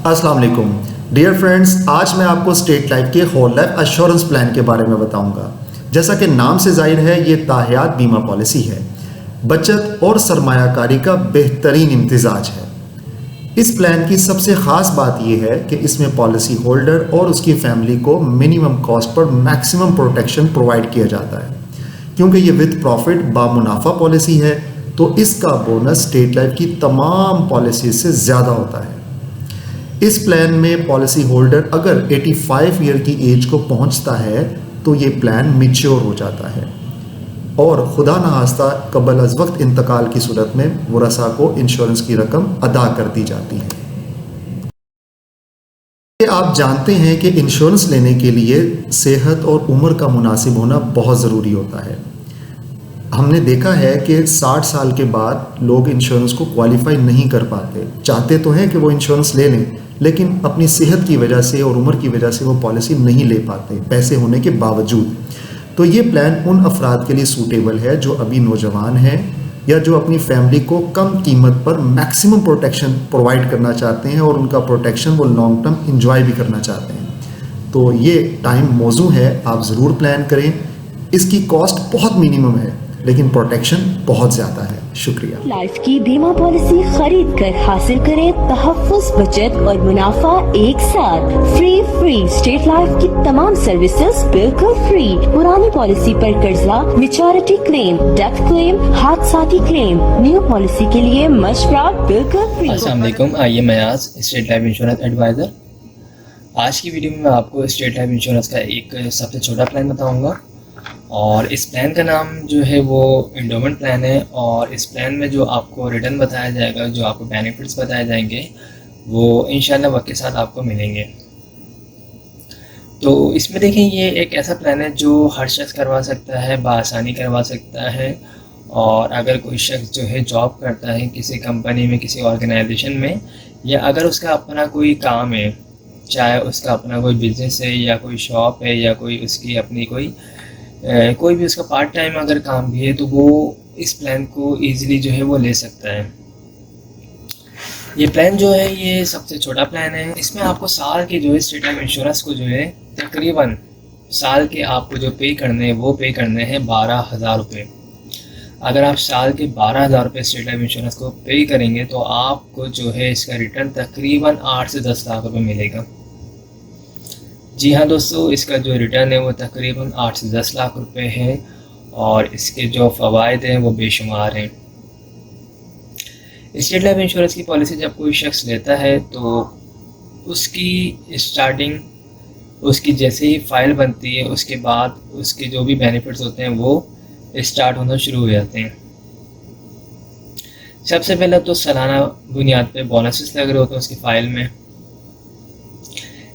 अस्सलाम वालेकुम dear friends, आज मैं आपको स्टेट लाइफ के होल लाइफ एश्योरेंस प्लान के बारे में बताऊंगा। जैसा कि नाम से जाहिर है, ये ताहयात बीमा पॉलिसी है। बचत और सरमायाकारी का बेहतरीन इम्तिजाज है। इस प्लान की सबसे ख़ास बात यह है कि इसमें पॉलिसी होल्डर और उसकी फैमिली को minimum cost per maximum protection provide किया जाता है। क्योंकि ये विद प्रॉफिट बामुनाफा पॉलिसी है, तो इसका बोनस स्टेट लाइफ की तमाम पॉलिसीज से ज़्यादा होता है। इस प्लान में पॉलिसी होल्डर अगर 85 ईयर की एज को पहुंचता है तो ये प्लान मैच्योर हो जाता है और खुदा नहास्ता कबल अज़ वक्त इंतकाल की सूरत में वरसा को इंश्योरेंस की रकम अदा कर दी जाती है। आप जानते हैं कि इंश्योरेंस लेने के लिए सेहत और उम्र का मुनासिब होना बहुत ज़रूरी होता है। हमने देखा है कि 60 साल के बाद लोग इंश्योरेंस को क्वालिफाई नहीं कर पाते। चाहते तो हैं कि वो इंश्योरेंस ले लें, लेकिन अपनी सेहत की वजह से और उम्र की वजह से वो पॉलिसी नहीं ले पाते, पैसे होने के बावजूद। तो ये प्लान उन अफराद के लिए सूटेबल है जो अभी नौजवान हैं या जो अपनी फैमिली को कम कीमत पर मैक्सिमम प्रोटेक्शन प्रोवाइड करना चाहते हैं और उनका प्रोटेक्शन वो लॉन्ग टर्म इंजॉय भी करना चाहते हैं। तो ये टाइम मौजू है, आप ज़रूर प्लान करें। इसकी कॉस्ट बहुत मिनिमम है लेकिन प्रोटेक्शन बहुत ज़्यादा है। शुक्रिया। लाइफ की बीमा पॉलिसी खरीद कर हासिल करें तहफ्फुज़, बचत और मुनाफा एक साथ। फ्री स्टेट लाइफ की तमाम सर्विसेज बिल्कुल फ्री। पुरानी पॉलिसी पर कर्जा, मैच्योरिटी क्लेम, डेथ क्लेम, हादसाती क्लेम, न्यू पॉलिसी के लिए मशवरा बिल्कुल फ्री। अस्सलाम वालेकुम, आइए मैं आज स्टेट लाइफ इंश्योरेंस एडवाइज़र। आज की वीडियो में मैं आपको स्टेट लाइफ इंश्योरेंस का एक सबसे छोटा प्लान बताऊंगा और इस प्लान का नाम जो है वो एंडोमेंट प्लान है। और इस प्लान में जो आपको रिटर्न बताया जाएगा, जो आपको बेनिफिट्स बताए जाएंगे, वो इंशाल्लाह वक्त के साथ आपको मिलेंगे। तो इसमें देखें, ये एक ऐसा प्लान है जो हर शख्स करवा सकता है, बआसानी करवा सकता है। और अगर कोई शख्स जो है जॉब करता है किसी कंपनी में, किसी ऑर्गेनाइजेशन में, या अगर उसका अपना कोई काम है, चाहे उसका अपना कोई बिजनेस है या कोई शॉप है या कोई उसकी अपनी कोई भी उसका पार्ट टाइम अगर काम भी है, तो वो इस प्लान को इजीली जो है वो ले सकता है। ये प्लान जो है ये सबसे छोटा प्लान है। इसमें आपको साल के जो है स्टेट लाइफ इंश्योरेंस को जो है तकरीबन साल के आपको जो पे करने हैं वो पे करने हैं 12,000 रुपये। अगर आप साल के 12,000 रुपये स्टेट लाइफ इंश्योरेंस को पे करेंगे तो आपको जो है इसका रिटर्न तकरीबन 8 से 10 लाख रुपये मिलेगा। जी हाँ दोस्तों, इसका जो रिटर्न है वो तकरीबन 8 से 10 लाख रुपए है और इसके जो फ़वाइद हैं वो बेशुमार हैं। स्टेट लाइफ इंश्योरेंस की पॉलिसी जब कोई शख्स लेता है तो उसकी स्टार्टिंग, उसकी जैसे ही फ़ाइल बनती है उसके बाद उसके जो भी बेनिफिट्स होते हैं वो स्टार्ट होना शुरू हो जाते हैं। सबसे पहले तो सालाना बुनियाद पे बोनसेस लग रहे होते हैं उसकी फ़ाइल में।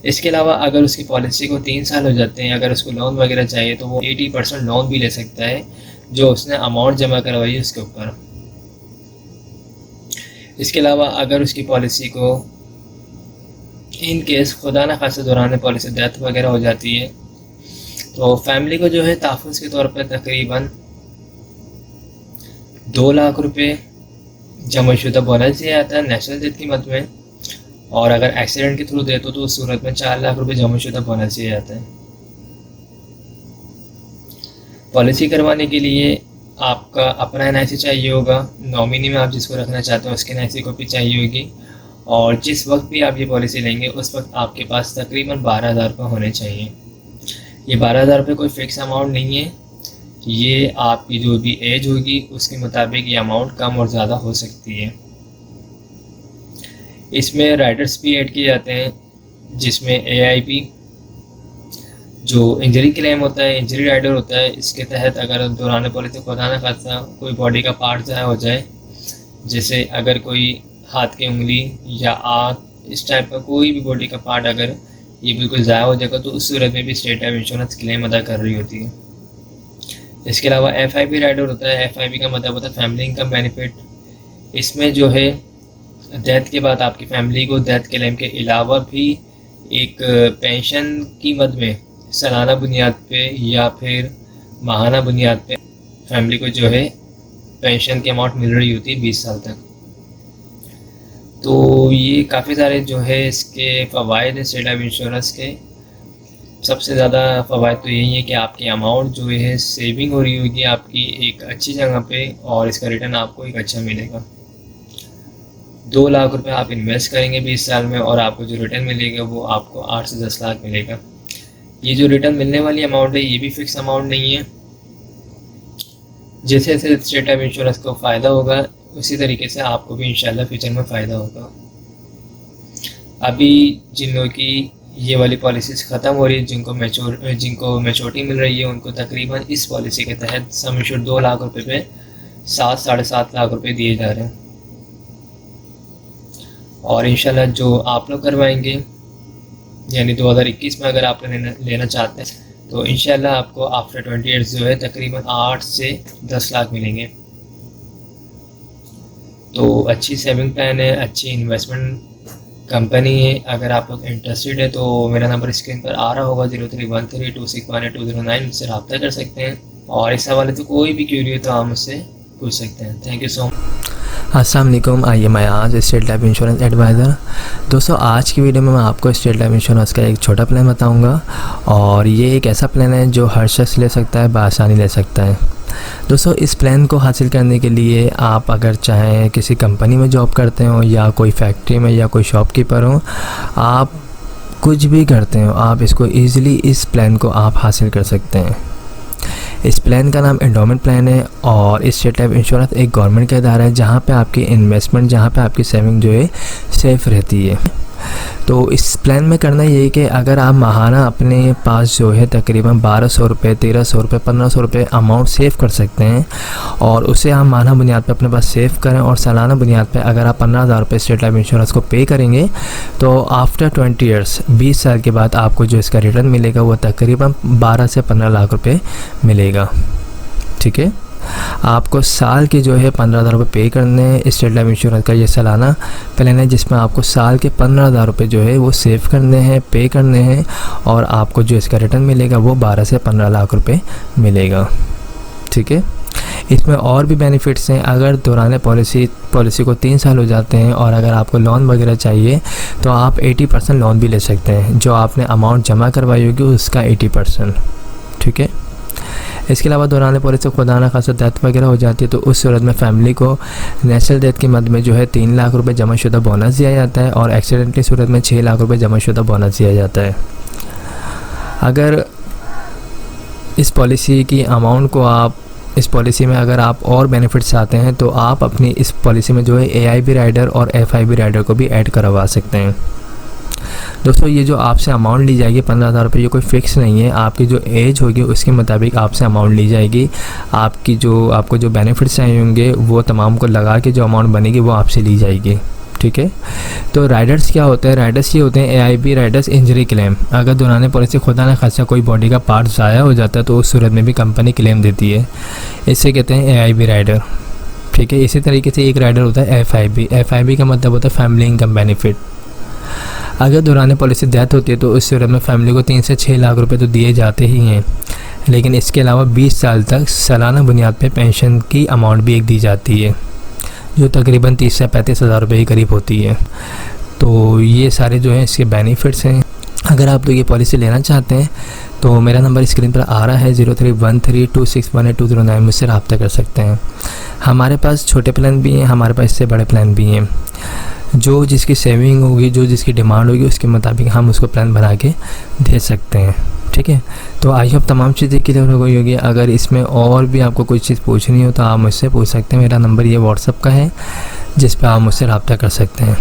इसके अलावा अगर उसकी पॉलिसी को 3 साल हो जाते हैं, अगर उसको लोन वगैरह चाहिए तो वो 80% लोन भी ले सकता है जो उसने अमाउंट जमा करवाई है उसके ऊपर। इसके अलावा अगर उसकी पॉलिसी को इन केस खुदा न खासा दौरान पॉलिसी डेथ वगैरह हो जाती है तो फैमिली को जो है तहफ़्फ़ुज़ के तौर पर तकरीबन 2 लाख रुपये जमाशुदा बोनस दिया जाता है नेशनल डेथ की मद में। और अगर एक्सीडेंट के थ्रू देते तो उस सूरत में 4 लाख रुपए जमाशुदा बोनस दिया जाता है। पॉलिसी करवाने के लिए आपका अपना NIC चाहिए होगा, नॉमिनी में आप जिसको रखना चाहते हो उसकी NIC कॉपी चाहिए होगी, और जिस वक्त भी आप ये पॉलिसी लेंगे उस वक्त आपके पास तकरीबन 12,000 रुपये होने चाहिए। ये 12,000 रुपये कोई फ़िक्स अमाउंट नहीं है, ये आपकी जो भी एज होगी उसके मुताबिक ये अमाउंट कम और ज़्यादा हो सकती है। इसमें राइडर्स भी ऐड किए जाते हैं जिसमें AIP जो इंजरी क्लेम होता है, इंजरी राइडर होता है, इसके तहत अगर दौरान पॉलिसी खुदा न खासा कोई बॉडी का पार्ट ज़ाया हो जाए, जैसे अगर कोई हाथ की उंगली या आँख, इस टाइप का कोई भी बॉडी का पार्ट अगर ये बिल्कुल ज़ाया हो जाएगा तो उस सूरत में भी स्टेट लाइफ इंश्योरेंस क्लेम अदा कर रही होती है। इसके अलावा FIP राइडर होता है। FIP का मतलब होता है फैमिली इनकम बेनिफिट। इसमें जो है डेथ के बाद आपकी फैमिली को डेथ क्लेम के अलावा भी एक पेंशन की मद में सालाना बुनियाद पे या फिर माहाना बुनियाद पे फैमिली को जो है पेंशन की अमाउंट मिल रही होती है 20 साल तक। तो ये काफ़ी सारे जो है इसके फ़वाइद हैं स्टेट लाइफ इंश्योरेंस के। सबसे ज़्यादा फ़वाइद तो यही है कि आपकी अमाउंट जो है सेविंग हो रही होगी आपकी एक अच्छी जगह पे, और इसका रिटर्न आपको एक अच्छा मिलेगा। 2 लाख रुपए आप इन्वेस्ट करेंगे 20 साल में और आपको जो रिटर्न मिलेगा वो आपको 8 से 10 लाख मिलेगा। ये जो रिटर्न मिलने वाली अमाउंट है ये भी फिक्स अमाउंट नहीं है। जैसे जैसे स्टेट लाइफ इंश्योरेंस को फ़ायदा होगा उसी तरीके से आपको भी इंशाल्लाह फ्यूचर में फ़ायदा होगा। अभी जिन लोगों की ये वाली पॉलिसीज़ ख़त्म हो रही है, जिनको मैच्योरिटी मिल रही है, उनको तकरीबन इस पॉलिसी के तहत सम इंश्योर 2 लाख रुपए पे 7-7.5 लाख रुपए दिए जा रहे हैं। और इंशाल्लाह जो आप लोग करवाएंगे यानी 2021 में अगर आप लेना चाहते हैं तो इंशाल्लाह आपको आफ्टर 20 ईयर्स जो है तकरीबन 8 से 10 लाख मिलेंगे। तो अच्छी सेविंग प्लान है, अच्छी इन्वेस्टमेंट कंपनी है। अगर आप लोग इंटरेस्टेड है तो मेरा नंबर स्क्रीन पर आ रहा होगा 031326182009, मुझसे रब्ता कर सकते हैं। और इस हवाले से कोई भी क्यूरी हो तो आप मुझसे पूछ सकते हैं। Thank you so much. अस्सलाम वालेकुम, आइए मैं आज स्टेट लाइफ इंश्योरेंस एडवाइज़र। दोस्तों आज की वीडियो में मैं आपको स्टेट लाइफ इंश्योरेंस का एक छोटा प्लान बताऊंगा, और ये एक ऐसा प्लान है जो हर शख्स ले सकता है, बआसानी ले सकता है। दोस्तों इस प्लान को हासिल करने के लिए आप अगर चाहें किसी कंपनी में जॉब करते हो या कोई फैक्ट्री में या कोई शॉपकीपर हो, आप कुछ भी करते हो, आप इसको ईज़िली इस प्लान को आप हासिल कर सकते हैं। इस प्लान का नाम एंडोमेंट प्लान है, और इस स्टेट लाइफ इंश्योरेंस एक गवर्नमेंट का इदारा है जहाँ पे आपकी इन्वेस्टमेंट, जहाँ पे आपकी सेविंग जो है सेफ रहती है। तो इस प्लान में करना ये है कि अगर आप माहाना अपने पास जो है तकरीबन 1200 रुपये, 1300 रुपये, 1500 रुपये अमाउंट सेव कर सकते हैं, और उसे आप माहाना बुनियाद पे अपने पास सेव करें, और सालाना बुनियाद पे अगर आप 15,000 रुपये स्टेट लाइफ इंश्योरेंस को पे करेंगे तो आफ्टर 20 ईयर्स 20 साल के बाद आपको जो इसका रिटर्न मिलेगा वो तकरीबन 12 से 15 लाख रुपये मिलेगा। ठीक है, आपको साल के जो है 15,000 रुपये पे करने हैं। स्टेट लाइफ इंश्योरेंस का ये सालाना प्लान है जिसमें आपको साल के 15,000 रुपये जो है वो सेव करने हैं, पे करने हैं, और आपको जो इसका रिटर्न मिलेगा वो 12 से 15 लाख रुपये मिलेगा। ठीक है, इसमें और भी बेनिफिट्स हैं। अगर दौरान पॉलिसी को 3 साल हो जाते हैं और अगर आपको लोन वगैरह चाहिए तो आप 80% लोन भी ले सकते हैं, जो आपने अमाउंट जमा करवाई होगी उसका 80%। ठीक है, इसके अलावा दौरान पॉलिसी खुदा न खासा डेथ वगैरह हो जाती है तो उस सूरत में फैमिली को नेशनल डेथ के मद में जो है 3 लाख रुपए जमाशुदा बोनस दिया जाता है, और एक्सीडेंट की सूरत में 6 लाख रुपए जमाशुदा बोनस दिया जाता है। अगर इस पॉलिसी की अमाउंट को आप इस पॉलिसी में अगर आप और बेनिफिट्स चाहते हैं तो आप अपनी इस पॉलिसी में जो है AIB राइडर और FIB राइडर को भी ऐड करवा सकते हैं। दोस्तों ये जो आपसे अमाउंट ली जाएगी 15,000 रुपये, ये कोई फ़िक्स नहीं है। आपकी जो एज होगी उसके मुताबिक आपसे अमाउंट ली जाएगी। आपको जो बेनिफिट्स चाहिए होंगे वो तमाम को लगा के जो अमाउंट बनेगी वो आपसे ली जाएगी। ठीक है, तो राइडर्स क्या होते हैं? राइडर्स ये होते हैं AIB राइडर्स इंजरी क्लेम। अगर दौरान पॉलिसी खुदा न खासा कोई बॉडी का पार्ट ज़ाया हो जाता है तो उस सूरत में भी कंपनी क्लेम देती है, इससे कहते हैं AIB राइडर। ठीक है, इसी तरीके से एक राइडर होता है FIB का मतलब होता है फैमिली इनकम बेनिफिट। अगर दौरान पॉलिसी डेथ होती है तो उस सूरत में फैमिली को 3 से 6 लाख रुपए तो दिए जाते ही हैं, लेकिन इसके अलावा 20 साल तक सालाना बुनियाद पे पेंशन की अमाउंट भी एक दी जाती है, जो तकरीबन 30 से 35 हज़ार रुपये के करीब होती है। तो ये सारे जो हैं इसके बेनिफिट्स हैं। अगर आप लोग ये पॉलिसी लेना चाहते हैं तो मेरा नंबर स्क्रीन पर आ रहा है 031326182009, मुझसे रब्ता कर सकते हैं। हमारे पास छोटे प्लान भी हैं, हमारे पास इससे बड़े प्लान भी हैं। जो जिसकी सेविंग होगी, जो जिसकी डिमांड होगी उसके मुताबिक हम उसको प्लान बना के दे सकते हैं। ठीक है, तो आई होप तमाम चीज़ें क्लियर हो गई होगी। अगर इसमें और भी आपको कोई चीज़ पूछनी हो तो आप मुझसे पूछ सकते हैं। मेरा नंबर ये व्हाट्सअप का है जिस पर आप मुझसे रब्ता कर सकते हैं।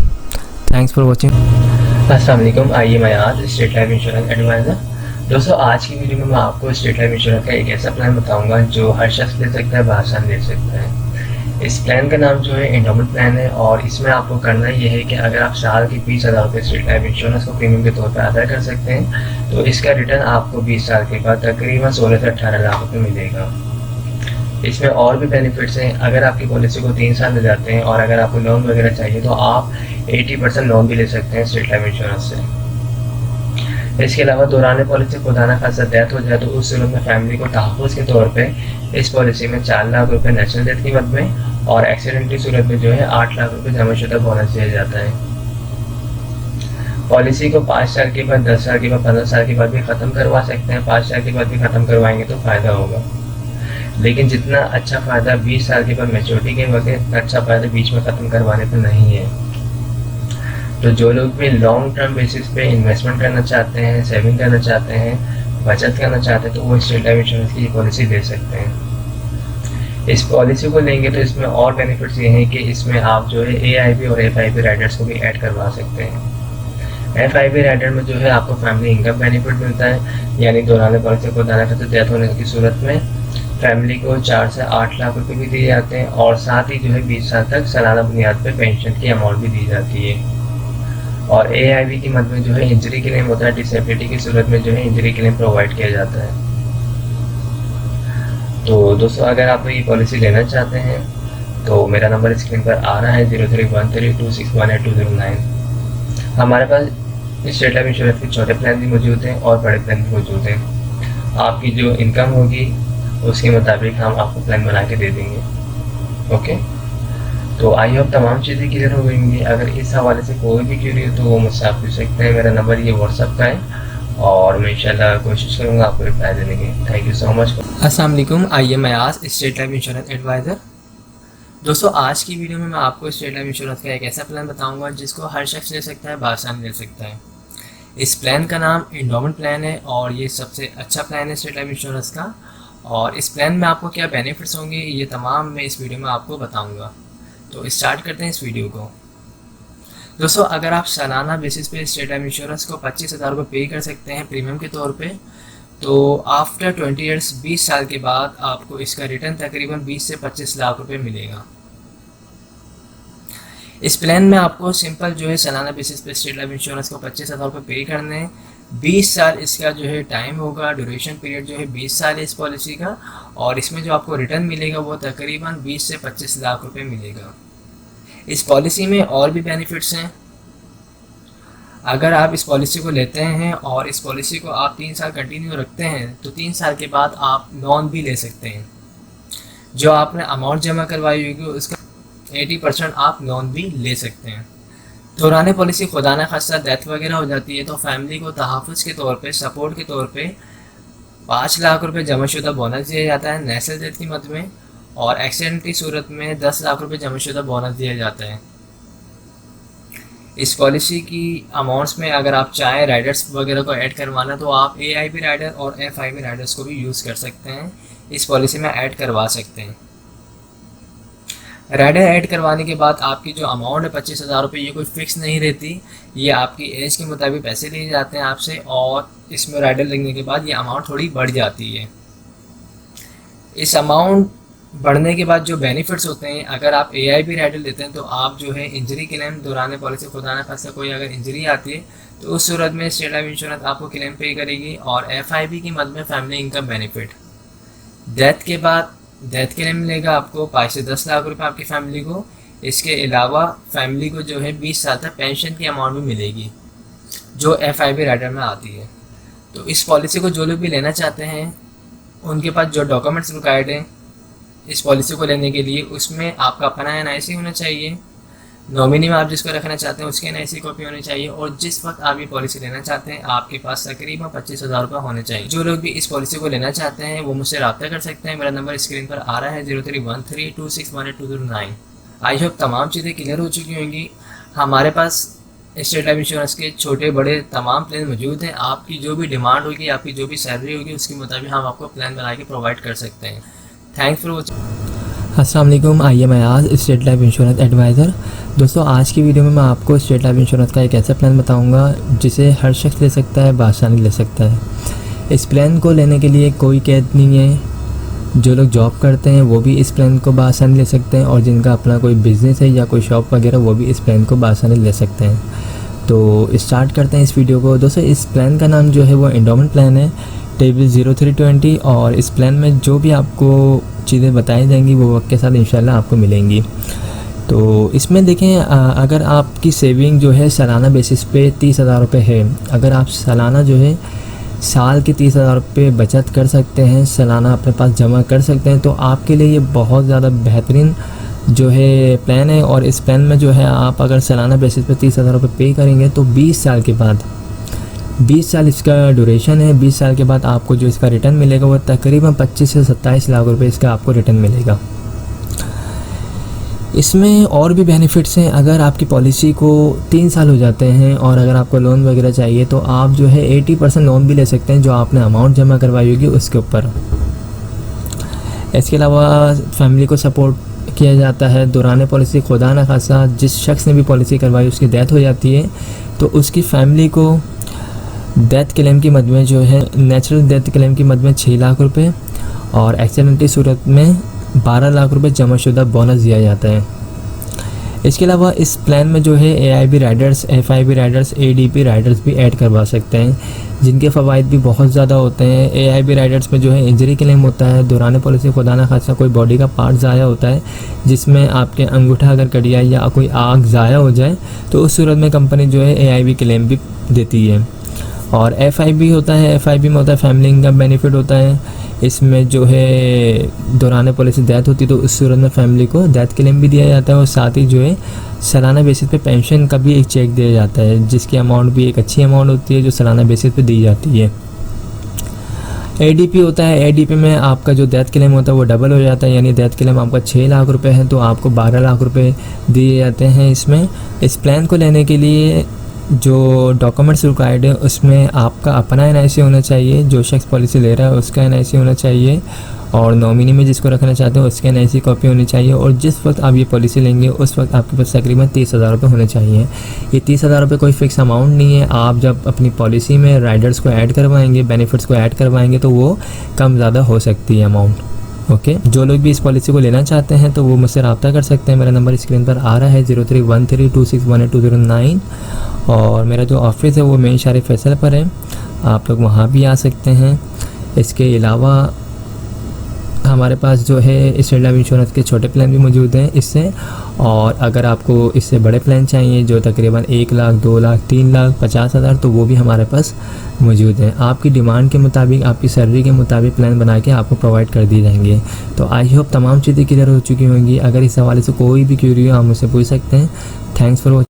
Thanks for watching. अस्सलाम वालेकुम, आइए मैं आज स्टेट लाइफ इंश्योरेंस एडवाइज़र। दोस्तों आज की वीडियो में मैं आपको स्टेट लाइफ इंश्योरेंस का एक ऐसा प्लान बताऊंगा जो हर शख्स ले सकता है, बआसानी ले सकता है। इस प्लान का नाम जो है एंडोमेंट प्लान है, और इसमें आपको करना ये है कि अगर आप साल के 20,000 रुपये स्टेट लाइफ इंश्योरेंस को प्रीमियम के तौर पर अदा कर सकते हैं तो इसका रिटर्न आपको 20 साल के बाद तकरीबन 16 से 18 लाख रुपये मिलेगा। इसमें और भी बेनिफिट्स हैं। अगर आपकी पॉलिसी को 3 साल ले जाते हैं और अगर आपको लोन वगैरह चाहिए तो आप 80% लोन भी ले सकते हैं स्टेट लाइफ इंश्योरेंस से। इसके अलावा दौरान पॉलिसी खुदा न खासा डेथ हो जाए तो उस सूरत में फैमिली को तहफ़्फ़ुज़ के तौर पे इस पॉलिसी में 4 लाख रुपए नेचुरल डेथ की मद में और एक्सीडेंट की सूरत में जो है 8 लाख रुपए जमाशुदा बोनस दिया जाता है। पॉलिसी को 5 साल के बाद, 10 साल के बाद, 15 साल के बाद भी ख़त्म करवा सकते हैं। 5 साल के बाद भी ख़त्म करवाएंगे तो फ़ायदा होगा, लेकिन जितना अच्छा फ़ायदा 20 साल के बाद मैच्योरिटी के वक्त, अच्छा फ़ायदा बीच में ख़त्म करवाने पर नहीं है। तो जो लोग भी लॉन्ग टर्म बेसिस पे इन्वेस्टमेंट करना चाहते हैं, सेविंग करना चाहते हैं, बचत करना चाहते हैं, तो वो स्टेट लाइफ इंश्योरेंस की पॉलिसी ले सकते हैं। इस पॉलिसी को लेंगे तो इसमें और बेनिफिट्स ये हैं कि इसमें आप जो है AIB और FIB राइडर्स को भी ऐड करवा सकते हैं। FIB राइडर में जो है आपको फैमिली इनकम बेनिफिट मिलता है, यानी दौरान पॉलिसी को दाना करते डेथ होने की सूरत में फैमिली को 4 से 8 लाख रुपए भी दिए जाते हैं और साथ ही जो है 20 साल तक सालाना बुनियाद पर पेंशन की अमाउंट भी दी जाती है। और AIB की मद में जो है इंजरी क्लेम होता है, डिसेबिलिटी की सूरत में जो है इंजरी क्लेम प्रोवाइड किया जाता है। तो दोस्तों, अगर आप ये पॉलिसी लेना चाहते हैं तो मेरा नंबर स्क्रीन पर आ रहा है 031326182009। हमारे पास स्टेट लाइफ इंश्योरेंस के छोटे प्लान भी मौजूद हैं और बड़े प्लान भी मौजूद हैं। आपकी जो इनकम होगी उसके मुताबिक हम आपको प्लान बना के दे देंगे। ओके, तो आई होप तमाम चीज़ें क्लियर हो गई। अगर इस हवाले से कोई भी क्यूरी हो तो वो मुझसे आप पूछ सकते हैं। मेरा नंबर ये व्हाट्सअप का है और मैं इंशाल्लाह कोशिश करूँगा आपको रिप्लाई देने की। Thank you so much. अस्सलाम वालेकुम, I am Ayaz, State Life Insurance advisor. दोस्तों, आज की वीडियो में मैं आपको स्टेट लाइफ इंश्योरेंस का एक ऐसा प्लान बताऊंगा जिसको हर शख्स ले सकता है, बासानी ले सकता है। इस प्लान का नाम एंडोमेंट प्लान है और ये सबसे अच्छा प्लान है स्टेट लाइफ इंश्योरेंस का। और इस प्लान में आपको क्या बेनिफिट्स होंगे ये तमाम मैं इस वीडियो में आपको बताऊँगा। तो स्टार्ट करते हैं इस वीडियो को। दोस्तों, अगर आप सालाना बेसिस पे स्टेट लाइफ इंश्योरेंस को 25,000 रुपये पे कर सकते हैं प्रीमियम के तौर पे, तो आफ्टर 20 ईयर्स 20 साल के बाद आपको इसका रिटर्न तकरीबन 20 से 25 लाख रुपए मिलेगा। इस प्लान में आपको सिंपल जो है सालाना बेसिस पे स्टेट लाइफ इंश्योरेंस को 25,000 रुपये पे करने हैं। 20 साल इसका जो है टाइम होगा, ड्यूरेशन पीरियड जो है 20 साल है इस पॉलिसी का, और इसमें जो आपको रिटर्न मिलेगा वो तकरीबन 20 से 25 लाख रुपए मिलेगा। इस पॉलिसी में और भी बेनिफिट्स हैं। अगर आप इस पॉलिसी को लेते हैं और इस पॉलिसी को आप 3 साल कंटिन्यू रखते हैं तो 3 साल के बाद आप लोन भी ले सकते हैं। जो आपने अमाउंट जमा करवाई होगी उसका 80% आप लोन भी ले सकते हैं। दौरान पॉलिसी खुदा न खास्ता डेथ वगैरह हो जाती है तो फैमिली को तहफ़्फ़ुज़ के तौर पे, सपोर्ट के तौर पे 5 लाख रुपए जमाशुदा बोनस दिया जाता है नेचुरल डेथ की मद में, और एक्सीडेंट की सूरत में 10 लाख रुपए जमाशुदा बोनस दिया जाता है। इस पॉलिसी की अमाउंट्स में अगर आप चाहें राइडर्स वगैरह को ऐड करवाना तो आप AIB राइडर और FIB राइडर्स को भी यूज़ कर सकते हैं, इस पॉलिसी में ऐड करवा सकते हैं। राइडर ऐड करवाने के बाद आपकी जो अमाउंट है 25,000 रुपये, ये कोई फिक्स नहीं रहती, ये आपकी एज के मुताबिक पैसे लिए जाते हैं आपसे, और इसमें राइडर लगने के बाद ये अमाउंट थोड़ी बढ़ जाती है। इस अमाउंट बढ़ने के बाद जो बेनिफिट्स होते हैं, अगर आप AIB राइडर लेते हैं तो आप जो है इंजरी क्लेम दौरान पॉलिसी खुदा न खास्ता कोई अगर इंजरी आती है तो उस सूरत में स्टेट लाइफ इंश्योरेंस आपको क्लेम पे करेगी, और FIB की मद में फैमिली इनकम बेनिफिट, डेथ के बाद डेथ क्लेम मिलेगा आपको 5 से 10 लाख रुपए आपकी फैमिली को। इसके अलावा फैमिली को जो है 20 साल तक पेंशन की अमाउंट भी मिलेगी जो FIB राइडर में आती है। तो इस पॉलिसी को जो लोग भी लेना चाहते हैं उनके पास जो डॉक्यूमेंट्स रिक्वायर्ड हैं इस पॉलिसी को लेने के लिए, उसमें आपका अपना NIC होना चाहिए, नॉमिनी में आप जिसको रखना चाहते हैं उसकी NIC कॉपी होनी चाहिए, और जिस वक्त आप ये पॉलिसी लेना चाहते हैं आपके पास तकरीबन 25,000 रुपये होने चाहिए। जो लोग भी इस पॉलिसी को लेना चाहते हैं वो मुझसे रब्ता कर सकते हैं। मेरा नंबर स्क्रीन पर आ रहा है 031326182009। आई होप तमाम चीज़ें क्लियर हो चुकी होंगी। हमारे पास स्टेट लाइफ इंश्योरेंस के छोटे बड़े तमाम प्लान मौजूद हैं। आपकी जो भी डिमांड होगी, आपकी जो भी सैलरी होगी, उसके मुताबिक हम आपको प्लान बना के प्रोवाइड कर सकते हैं। Thanks for watching. अस्सलाम वालेकुम, I am Ayaz, State Life Insurance advisor. दोस्तों, आज की वीडियो में मैं आपको स्टेट लाइफ इंश्योरेंस का एक ऐसा प्लान बताऊंगा जिसे हर शख्स ले सकता है, बासानी ले सकता है। इस प्लान को लेने के लिए कोई कैद नहीं है। जो लोग जॉब करते हैं वो भी इस प्लान को बासानी ले सकते हैं, और जिनका अपना कोई बिज़नेस है या कोई शॉप वगैरह वो भी इस प्लान को बासानी ले सकते हैं। तो स्टार्ट करते हैं इस वीडियो को। दोस्तों, इस प्लान का नाम जो है वो एंडोमेंट प्लान है, टेबल 0320, और इस प्लान में जो भी आपको चीज़ें बताई जाएंगी वो वक्त के साथ इंशाल्लाह आपको मिलेंगी। तो इसमें देखें अगर आपकी सेविंग जो है सालाना बेसिस पे 30,000 रुपये है, अगर आप सालाना जो है साल के 30,000 रुपये बचत कर सकते हैं, सालाना अपने पास जमा कर सकते हैं, तो आपके लिए ये बहुत ज़्यादा बेहतरीन जो है प्लान है। और इस प्लान में जो है आप अगर सालाना बेसिस पे 30,000 रुपये पे करेंगे तो 20 साल के बाद, 20 साल इसका ड्यूरेशन है, 20 साल के बाद आपको जो इसका रिटर्न मिलेगा वो तकरीबन 25 से 27 लाख रुपए इसका आपको रिटर्न मिलेगा। इसमें और भी बेनिफिट्स हैं। अगर आपकी पॉलिसी को 3 साल हो जाते हैं और अगर आपको लोन वगैरह चाहिए तो आप जो है 80% लोन भी ले सकते हैं जो आपने अमाउंट जमा करवाई होगी उसके ऊपर। इसके अलावा फैमिली को सपोर्ट किया जाता है। दौरान पॉलिसी खुदा न खासा जिस शख्स ने भी पॉलिसी करवाई उसकी डेथ हो जाती है तो उसकी फैमिली को डेथ क्लेम की मद में जो है नेचुरल डेथ क्लेम की मद में 6 लाख रुपए और एक्सीडेंट की सूरत में 12 लाख रुपए जमाशुदा बोनस दिया जाता है। इसके अलावा इस प्लान में जो है AIB Riders, FIB Riders, ADP Riders भी ऐड करवा सकते हैं जिनके फ़वाइद भी बहुत ज़्यादा होते हैं। AIB राइडर्स में जो है इंजरी क्लेम होता है, दौरान पॉलिसी खुदा न खासा कोई बॉडी का पार्ट ज़ाया होता है जिसमें आपके अंगूठा अगर कट गया या कोई आग ज़ाया हो जाए तो उस सूरत में कंपनी जो है AIB क्लेम भी देती है। और FIB होता है, FIB में होता है फैमिली इनकम बेनिफिट होता है। इसमें जो है दौरान पॉलिसी डेथ होती है तो उस सूरत में फैमिली को डेथ क्लेम भी दिया जाता है और साथ ही जो है सालाना बेसिस पे पेंशन का भी एक चेक दिया जाता है जिसकी अमाउंट भी एक अच्छी अमाउंट होती है जो सालाना बेसिस पे दी जाती है। ADP होता है, ADP में आपका जो डेथ क्लेम होता है वो डबल हो जाता है, यानी डेथ क्लेम आपका 6 लाख रुपए है तो आपको 12 लाख रुपए दिए जाते हैं। इसमें इस प्लान को लेने के लिए जो डॉक्यूमेंट्स रिक्वायर्ड है उसमें आपका अपना NIC होना चाहिए, जो शख्स पॉलिसी ले रहा है उसका NIC होना चाहिए और नॉमिनी में जिसको रखना चाहते हैं उसके NIC कॉपी होनी चाहिए और जिस वक्त आप ये पॉलिसी लेंगे उस वक्त आपके पास तकरीबन 30,000 रुपये होने चाहिए। ये 30,000 रुपये कोई फ़िक्स अमाउंट नहीं है। आप जब अपनी पॉलिसी में राइडर्स को ऐड करवाएंगे, बेनिफिट्स को ऐड करवाएंगे तो वो कम ज़्यादा हो सकती है अमाउंट। ओके, जो लोग भी इस पॉलिसी को लेना चाहते हैं तो वो मुझसे रब्ता कर सकते हैं। मेरा नंबर स्क्रीन पर आ रहा है 03132618 और मेरा जो ऑफिस है वो मेन शहर फैसल पर है, आप लोग वहाँ भी आ सकते हैं। इसके अलावा हमारे पास जो है स्टेट लाइफ इंश्योरेंस के छोटे प्लान भी मौजूद हैं इससे, और अगर आपको इससे बड़े प्लान चाहिए जो तकरीबन 1 लाख, 2 लाख, 3 लाख 50,000 तो वो भी हमारे पास मौजूद हैं। आपकी डिमांड के मुताबिक, आपकी सैलरी के मुताबिक प्लान बना के आपको प्रोवाइड कर दिए जाएंगे। तो आई होप तमाम चीज़ें क्लियर हो चुकी होंगी। अगर इस हवाले से कोई भी क्यूरी हो आप मुझसे पूछ सकते हैं। Thanks for watching.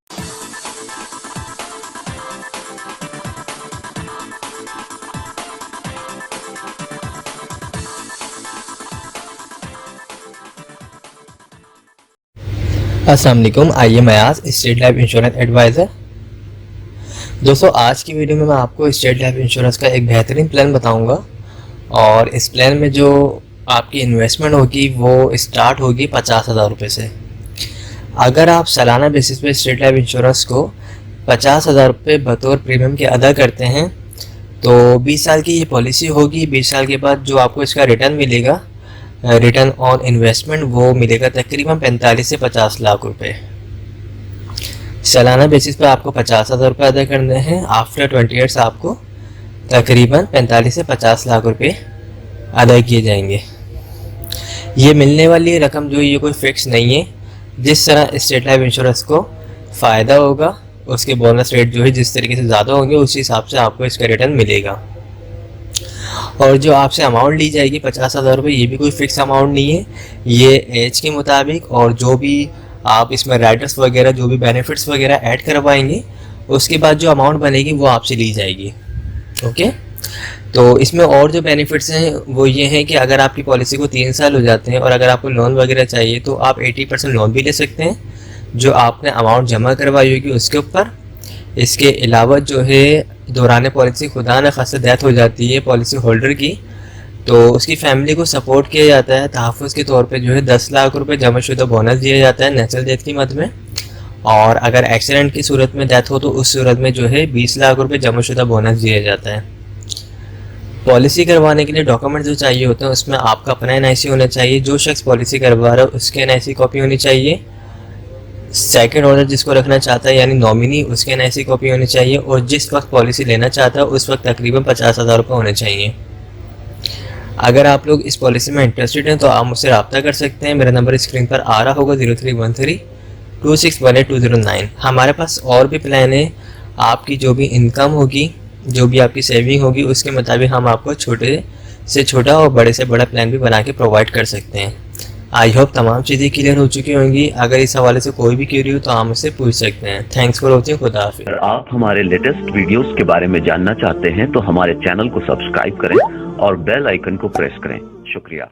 अस्सलाम वालेकुम, आइए मैं आज स्टेट लाइफ इंश्योरेंस एडवाइज़र। दोस्तों आज की वीडियो में मैं आपको स्टेट लाइफ इंश्योरेंस का एक बेहतरीन प्लान बताऊंगा और इस प्लान में जो आपकी इन्वेस्टमेंट होगी वो स्टार्ट होगी 50,000 रुपये से। अगर आप सालाना बेसिस पे स्टेट लाइफ इंश्योरेंस को 50,000 रुपये बतौर प्रीमियम के अदा करते हैं तो 20 साल की ये पॉलिसी होगी। 20 साल के बाद जो आपको इसका रिटर्न मिलेगा, रिटर्न ऑन इन्वेस्टमेंट, वो मिलेगा तकरीबन 45 से 50 लाख रुपए। सालाना बेसिस पे आपको 50,000 रुपये अदा करने हैं। आफ्टर 20 ईयर्स आपको तकरीबन 45 से 50 लाख रुपए अदा किए जाएंगे। ये मिलने वाली रकम जो ये कोई फिक्स नहीं है। जिस तरह स्टेट लाइफ इंश्योरेंस को फ़ायदा होगा उसके बोनस रेट जो है जिस तरीके से ज़्यादा होंगे उसी हिसाब से आपको इसका रिटर्न मिलेगा। और जो आपसे अमाउंट ली जाएगी 50,000 रुपये, ये भी कोई फिक्स अमाउंट नहीं है। ये एज के मुताबिक और जो भी आप इसमें राइडर्स वगैरह जो भी बेनिफिट्स वगैरह ऐड करवाएंगे उसके बाद जो अमाउंट बनेगी वो आपसे ली जाएगी। ओके, तो इसमें और जो बेनिफिट्स हैं वो ये हैं कि अगर आपकी पॉलिसी को 3 साल हो जाते हैं और अगर आपको लोन वगैरह चाहिए तो आप 80% लोन भी ले सकते हैं जो आपने अमाउंट जमा करवाई होगी उसके ऊपर। इसके अलावा जो है दौरान पॉलिसी खुदा न खासा डेथ हो जाती है पॉलिसी होल्डर की तो उसकी फैमिली को सपोर्ट किया जाता है। तहफ़्फ़ुज़ के तौर पे जो है 10 लाख रुपए जमाशुदा बोनस दिया जाता है नेचुरल डेथ की मद में, और अगर एक्सीडेंट की सूरत में डेथ हो तो उस सूरत में जो है 20 लाख रुपए जमाशुदा बोनस दिया जाता है। पॉलिसी करवाने के लिए डॉक्यूमेंट जो चाहिए होते हैं उसमें आपका अपना NIC होना चाहिए, जो शख्स पॉलिसी करवा रहा है उसके NIC कॉपी होनी चाहिए, सेकंड ऑर्डर जिसको रखना चाहता है यानी नॉमिनी उसके NIC कॉपी होनी चाहिए, और जिस वक्त पॉलिसी लेना चाहता है उस वक्त तकरीबन 50,000 रुपये होने चाहिए। अगर आप लोग इस पॉलिसी में इंटरेस्टेड हैं तो आप मुझसे रब्ता कर सकते हैं। मेरा नंबर स्क्रीन पर आ रहा होगा 0313 2618-209। हमारे पास और भी प्लान है, आपकी जो भी इनकम होगी, जो भी आपकी सेविंग होगी, उसके मुताबिक हम आपको छोटे से छोटा और बड़े से बड़ा प्लान भी बना के प्रोवाइड कर सकते हैं। आई होप तमाम चीज़ें क्लियर हो चुकी होंगी। अगर इस हवाले से कोई भी क्वेरी हो तो आप मुझसे पूछ सकते हैं। Thanks for watching. खुदा हाफिज़। अगर आप हमारे लेटेस्ट वीडियोस के बारे में जानना चाहते हैं तो हमारे चैनल को सब्सक्राइब करें और बेल आइकन को प्रेस करें। शुक्रिया।